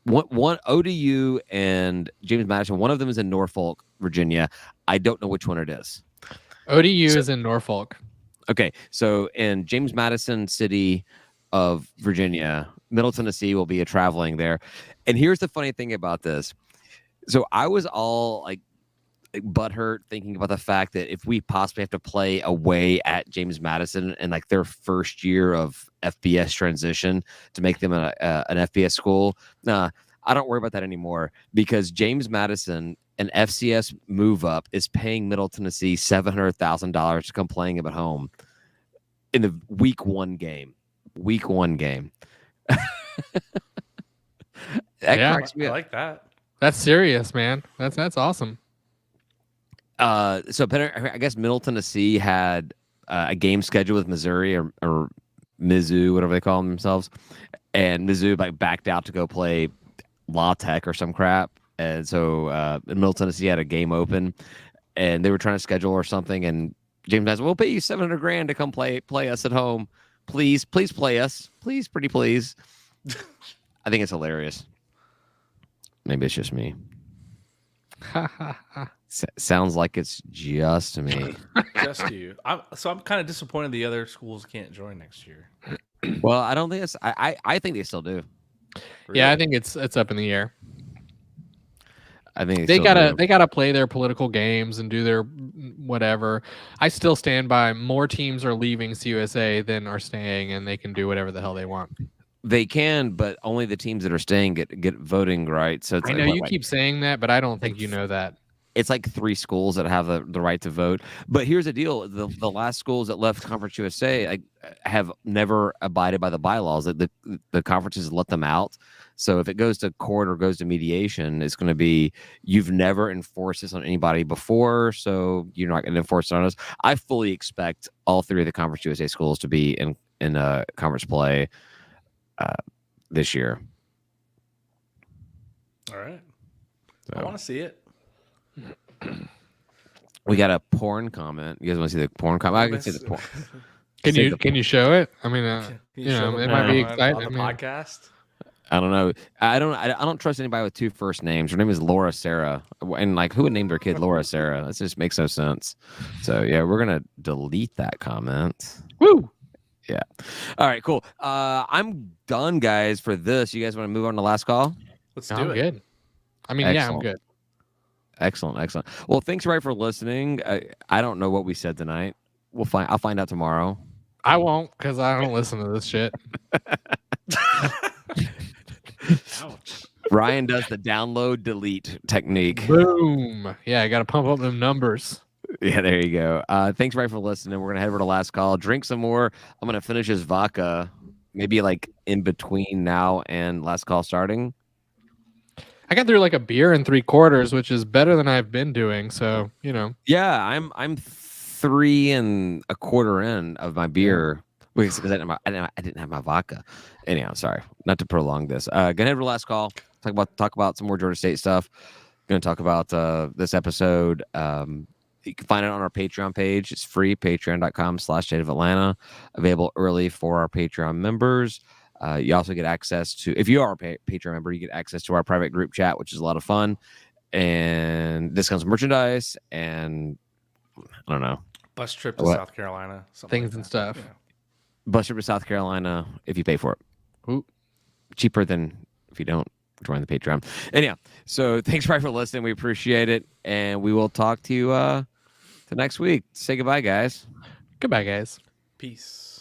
One ODU and James Madison. One of them is in Norfolk, Virginia. I don't know which one it is. ODU is in Norfolk. Okay, so in James Madison city of Virginia, Middle Tennessee will be traveling there. And here's the funny thing about this. So I was all like butthurt thinking about the fact that if we possibly have to play away at James Madison in like their first year of FBS transition to make them an FBS school, nah, I don't worry about that anymore because James Madison, an FCS move up, is paying Middle Tennessee $700,000 to come playing him at home in the week one game. Cracks me I up. like that. That's serious, man. That's awesome. So I guess Middle Tennessee had a game scheduled with Missouri or Mizzou, whatever they call themselves, and Mizzou like backed out to go play La Tech or some crap, and so Middle Tennessee had a game open, and they were trying to schedule or something, and James Madison, we'll pay you $700,000 to come play us at home, please play us, please, pretty please. I think it's hilarious. Maybe it's just me. Sounds like it's just me. Just you. I'm kind of disappointed the other schools can't join next year. Well, I don't think it's. I think they still do. Really? Yeah, I think it's up in the air. I think They gotta play their political games and do their whatever. I still stand by more teams are leaving CUSA than are staying, and they can do whatever the hell they want. They can, but only the teams that are staying get voting right. So it's I like, know what, you like keep saying that, but I don't think you know that. it's like 3 schools that have the right to vote. But here's the deal: the last schools that left Conference USA have never abided by the bylaws. That the conferences let them out. So if it goes to court or goes to mediation, it's going to be you've never enforced this on anybody before, so you're not going to enforce it on us. I fully expect all 3 of the Conference USA schools to be in conference play this year. All right. So. I want to see it. We got a porn comment. You guys want to see the porn comment? I can see the porn. Can you show it? I mean, Can you show the it might be porn exciting on the podcast. I don't know. I don't trust anybody with 2 first names. Her name is Laura Sarah, and like who would name their kid Laura Sarah? That just makes no sense. So yeah, we're gonna delete that comment. Woo! Yeah. All right. Cool. I'm done, guys. For this, you guys want to move on to last call? Let's No, do I'm it. good. I mean, Excellent. yeah, I'm good. Excellent. Well, thanks, right, for listening. I don't know what we said tonight. I'll find out tomorrow. I won't because I don't listen to this shit. Ouch. Ryan does the download delete technique. Boom. Yeah, I got to pump up them numbers. Yeah, there you go. Thanks, right, for listening. We're gonna head over to last call. Drink some more. I'm gonna finish his vodka, maybe like in between now and last call starting. I got through like a beer in 3/4, which is better than I've been doing. So Yeah, I'm 3 1/4 in of my beer because I didn't have my vodka. Anyhow, sorry, not to prolong this. Gonna head over to last call. Talk about some more Georgia State stuff. Gonna talk about this episode. You can find it on our Patreon page. It's free, patreon.com/State of Atlanta. Available early for our Patreon members. You also get access to, if you are a Patreon member, you get access to our private group chat, which is a lot of fun. And discounts merchandise and I don't know. Bus trip to South Carolina. things and stuff. Yeah. Bus trip to South Carolina if you pay for it. Ooh. Cheaper than if you don't join the Patreon. Anyhow, so thanks for listening. We appreciate it. And we will talk to you next week. Say goodbye, guys. Goodbye, guys. Peace.